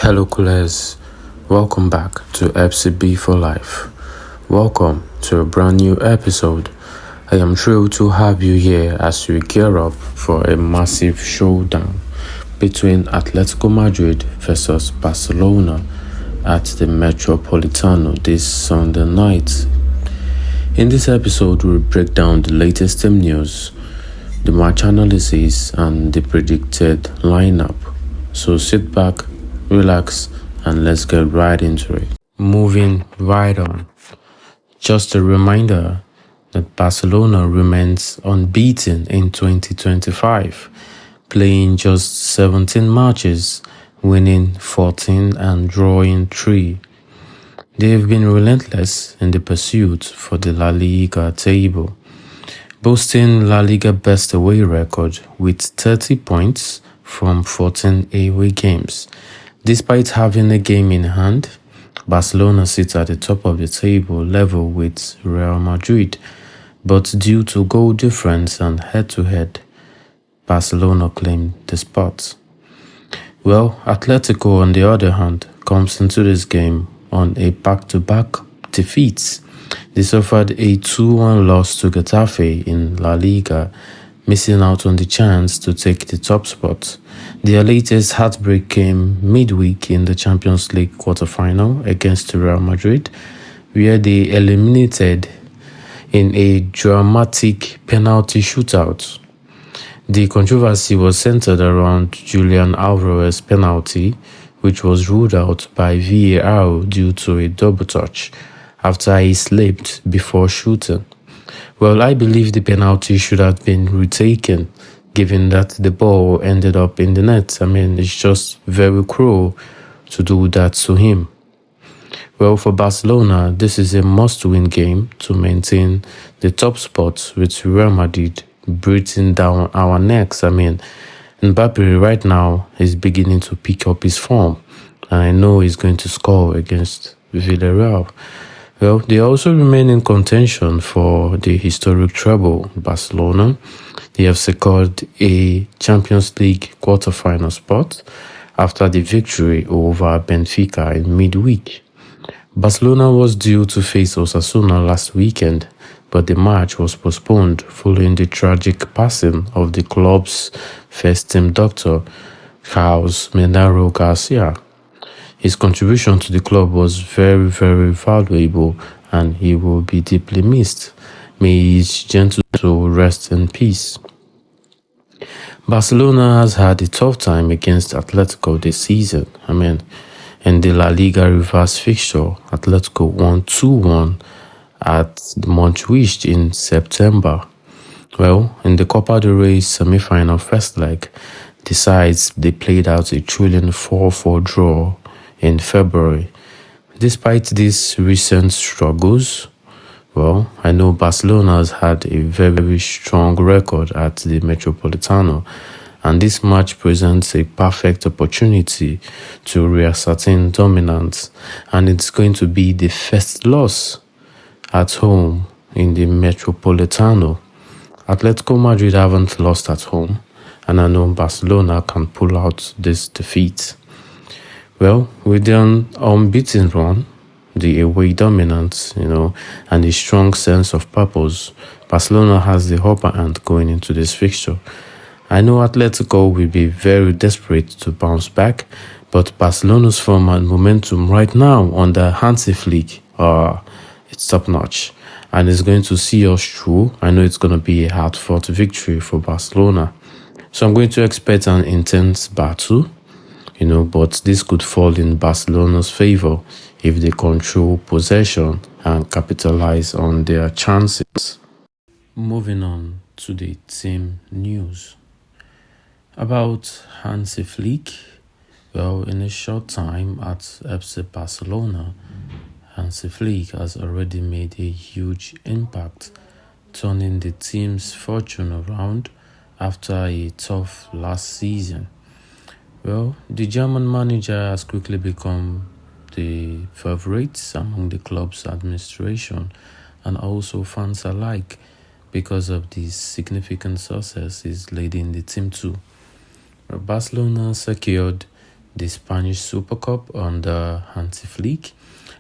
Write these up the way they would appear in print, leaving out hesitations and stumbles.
Hello, coolers. Welcome back to FCB for Life. Welcome to a brand new episode. I am thrilled to have you here as we gear up for a massive showdown between Atletico Madrid versus Barcelona at the Metropolitano this Sunday night. In this episode, we'll break down the latest team news, the match analysis, and the predicted lineup. So sit back, relax, and let's get right into it. Moving right on. Just a reminder that Barcelona remains unbeaten in 2025, playing just 17 matches, winning 14 and drawing 3. They have been relentless in the pursuit for the La Liga table, boasting La Liga best away record with 30 points from 14 away games. Despite having a game in hand, Barcelona sits at the top of the table level with Real Madrid, but due to goal difference and head-to-head, Barcelona claimed the spot. Well, Atletico, on the other hand, comes into this game on a back-to-back defeats. They suffered a 2-1 loss to Getafe in La Liga, missing out on the chance to take the top spot. Their latest heartbreak came midweek in the Champions League quarter-final against Real Madrid, where they eliminated in a dramatic penalty shootout. The controversy was centered around Julian Alvarez's penalty, which was ruled out by VAR due to a double touch after he slipped before shooting. Well, I believe the penalty should have been retaken, given that the ball ended up in the net. It's just very cruel to do that to him. Well, for Barcelona, this is a must-win game to maintain the top spot with Real Madrid breathing down our necks. Mbappe right now is beginning to pick up his form, and I know he's going to score against Villarreal. Well, they also remain in contention for the historic treble. Barcelona, they have secured a Champions League quarter-final spot after the victory over Benfica in midweek. Barcelona was due to face Osasuna last weekend, but the match was postponed following the tragic passing of the club's first-team doctor, Carlos Menaro Garcia. His contribution to the club was very, very valuable, and he will be deeply missed. May his gentle soul rest in peace. Barcelona has had a tough time against Atletico this season. In the La Liga reverse fixture, Atletico won 2-1 at the Montjuic in September. Well, in the Copa del Rey semi-final first leg, the sides they played out a thrilling 4-4 draw in February. Despite these recent struggles, well, I know Barcelona has had a very strong record at the Metropolitano, and this match presents a perfect opportunity to reascertain dominance, and it's going to be the first loss at home in the Metropolitano. Atletico Madrid haven't lost at home, and I know Barcelona can pull out this defeat. Well, with the unbeaten run, the away dominance, and a strong sense of purpose, Barcelona has the upper hand going into this fixture. I know Atletico will be very desperate to bounce back, but Barcelona's form and momentum right now under Hansi Flick it's top-notch, and it's going to see us through. I know it's going to be a hard-fought victory for Barcelona. So I'm going to expect an intense battle, but this could fall in Barcelona's favor if they control possession and capitalize on their chances. Moving on to the team news. About Hansi Flick, well, in a short time at FC Barcelona, Hansi Flick has already made a huge impact, turning the team's fortune around after a tough last season. Well, the German manager has quickly become the favorite among the club's administration and also fans alike because of the significant success he's leading the team to. Barcelona secured the Spanish Super Cup under Hansi Flick,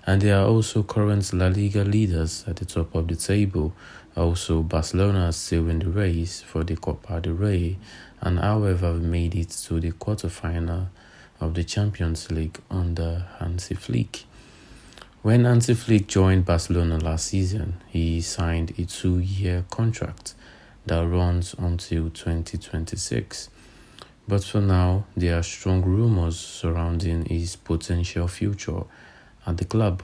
and they are also current La Liga leaders at the top of the table. Also, Barcelona is still in the race for the Copa del Rey, and however made it to the quarterfinal of the Champions League under Hansi Flick. When Hansi Flick joined Barcelona last season, he signed a 2-year contract that runs until 2026. But for now, there are strong rumors surrounding his potential future at the club.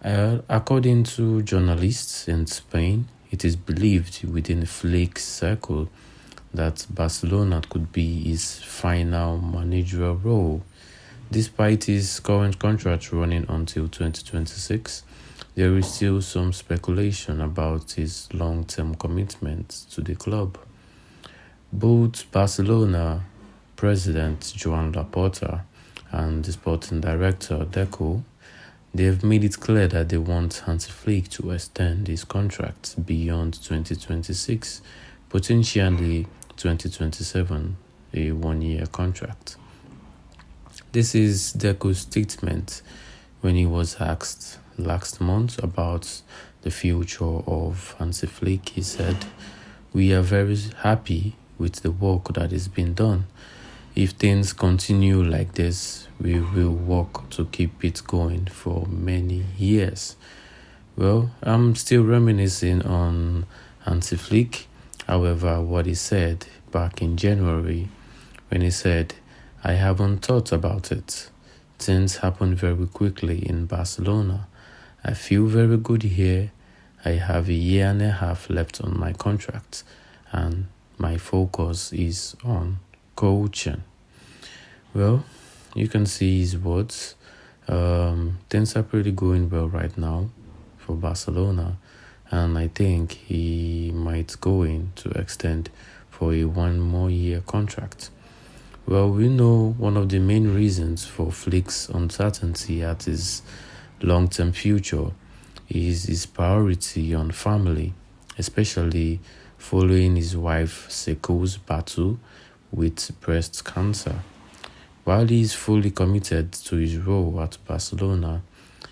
According to journalists in Spain, it is believed within Flick's circle that Barcelona could be his final managerial role. Despite his current contract running until 2026, there is still some speculation about his long-term commitment to the club. Both Barcelona president Joan Laporta and the sporting director Deco, they have made it clear that they want Hansi Flick to extend his contract beyond 2026, potentially 2027, a 1-year contract. This is Deco's statement when he was asked last month about the future of Hansi Flick. He said, "We are very happy with the work that is being done. If things continue like this, we will work to keep it going for many years." Well, I'm still reminiscing on Hansi Flick. However, what he said back in January when he said, "I haven't thought about it. Things happen very quickly in Barcelona. I feel very good here. I have 1.5 years left on my contract, and my focus is on coaching." Well, you can see his words. Things are pretty going well right now for Barcelona, and I think he might go in to extend for a 1 more year contract. Well, we know one of the main reasons for Flick's uncertainty at his long-term future is his priority on family, especially following his wife Seko's battle with breast cancer. While he is fully committed to his role at Barcelona,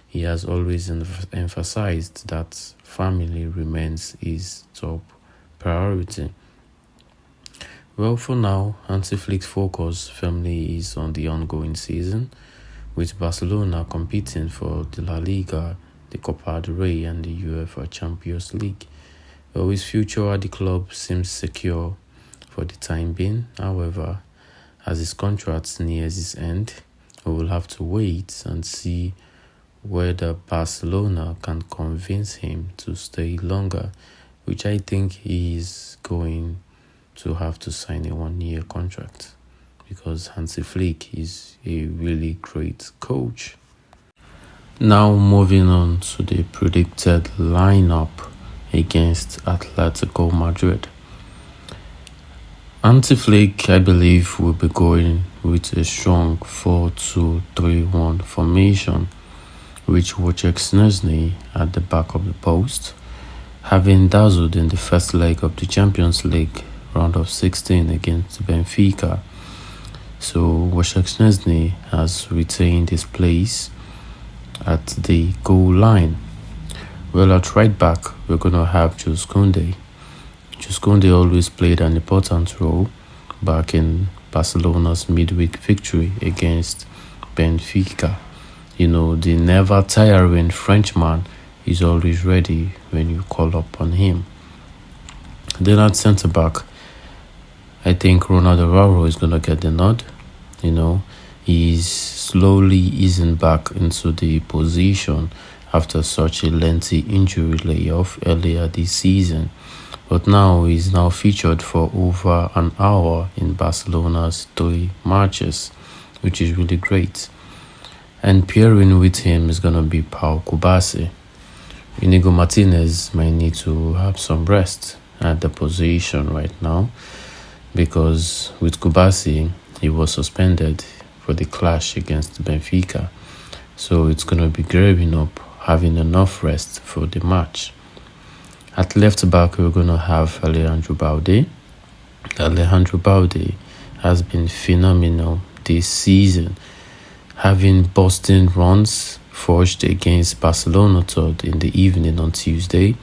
he has always emphasized that family remains his top priority. Well, for now, Hansi Flick's focus firmly is on the ongoing season, with Barcelona competing for the La Liga, the Copa del Rey, and the UEFA Champions League. Well, his future at the club seems secure for the time being. However, as his contract nears its end, we will have to wait and see whether Barcelona can convince him to stay longer, which I think he is going to have to sign a 1-year contract because Hansi Flick is a really great coach. Now moving on to the predicted lineup against Atletico Madrid. Hansi Flick, I believe, will be going with a strong 4-2-3-1 formation, which Wojciech Szczęsny at the back of the post, having dazzled in the first leg of the Champions League round of 16 against Benfica. So Wojciech Szczęsny has retained his place at the goal line. Well, at right back, we're going to have Jules Koundé. Jules Koundé always played an important role back in Barcelona's midweek victory against Benfica. You know, the never-tiring Frenchman is always ready when you call upon him. Then at centre-back, I think Ronaldo Araujo is going to get the nod. You know, he's slowly easing back into the position after such a lengthy injury layoff earlier this season. But now he's now featured for over an hour in Barcelona's 3 matches, which is really great. And pairing with him is going to be Pau Kubasi. Inigo Martinez might need to have some rest at the position right now, because with Kubasi, he was suspended for the clash against Benfica. So it's going to be gearing up, having enough rest for the match. At left back, we're going to have Alejandro Balde. Alejandro Balde has been phenomenal this season, having Boston runs forged against Barcelona third in the evening on Tuesday,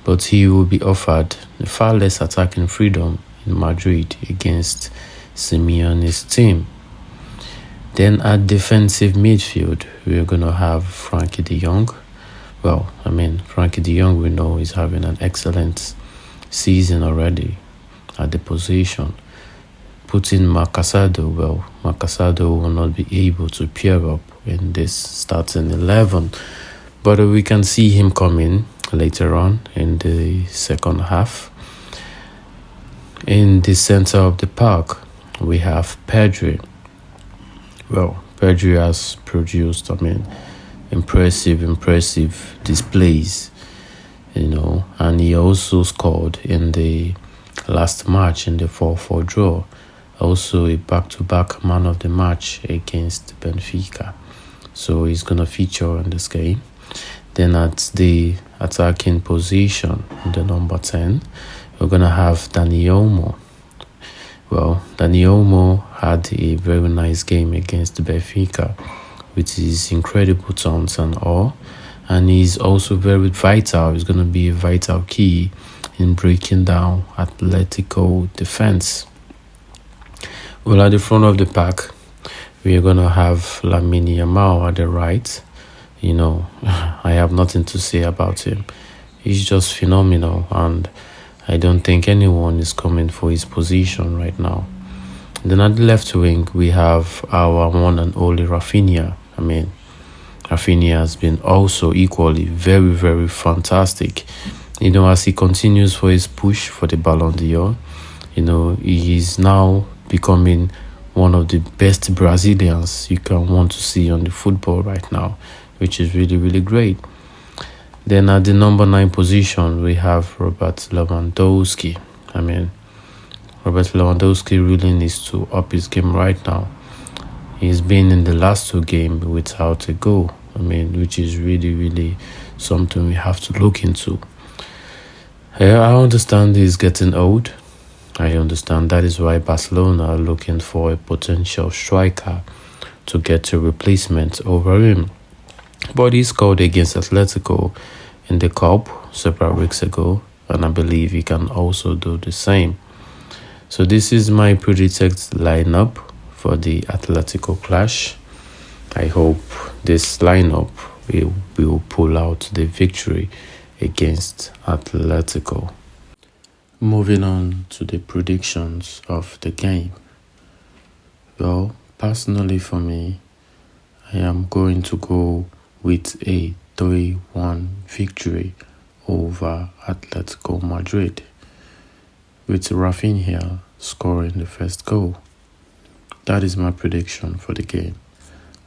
but he will be offered far less attacking freedom in Madrid against Simeone's team. Then at defensive midfield, we're going to have Frankie de Jong. Frankie de Jong, we know, is having an excellent season already at the position. Putting Marcasado, Marcasado will not be able to pair up in this starting 11, but we can see him coming later on in the second half. In the center of the park, we have Pedri. Pedri has produced, impressive displays, and he also scored in the last match in the 4-4 draw. Also a back-to-back man of the match against Benfica. So he's going to feature in this game. Then at the attacking position, the number 10, we're going to have Dani Olmo. Dani Olmo had a very nice game against Benfica with his incredible turns and all. And he's also very vital. He's going to be a vital key in breaking down Atletico defense. At the front of the pack, we are going to have Lamine Yamal at the right. I have nothing to say about him. He's just phenomenal, and I don't think anyone is coming for his position right now. Then at the left wing, we have our one and only Rafinha. Rafinha has been also equally very, very fantastic. As he continues for his push for the Ballon d'Or, he is now becoming one of the best Brazilians you can want to see on the football right now, which is really, really great. Then at the number 9 position, we have Robert Lewandowski. Robert Lewandowski really needs to up his game right now. He's been in the last 2 games without a goal, which is really, really something we have to look into. I understand he's getting old. I understand that is why Barcelona are looking for a potential striker to get a replacement over him. But he scored against Atletico in the Cup several weeks ago, and I believe he can also do the same. So this is my predicted lineup for the Atletico clash. I hope this lineup will pull out the victory against Atletico. Moving on to the predictions of the game. Personally for me, I am going to go with a 3-1 victory over Atletico Madrid, with Rafinha scoring the first goal. That is my prediction for the game.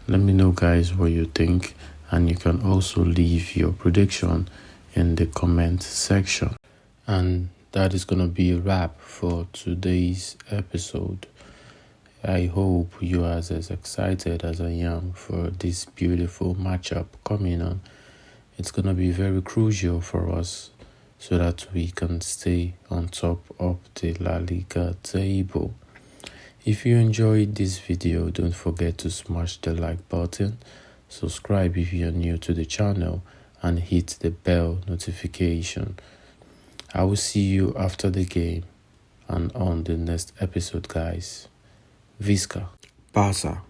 Let me know, guys, what you think, and you can also leave your prediction in the comment section. And that is going to be a wrap for today's episode. I hope you are as excited as I am for this beautiful matchup coming on. It's going to be very crucial for us so that we can stay on top of the La Liga table. If you enjoyed this video, don't forget to smash the like button, subscribe if you are new to the channel, and hit the bell notification. I will see you after the game and on the next episode, guys. Visca. Pasa.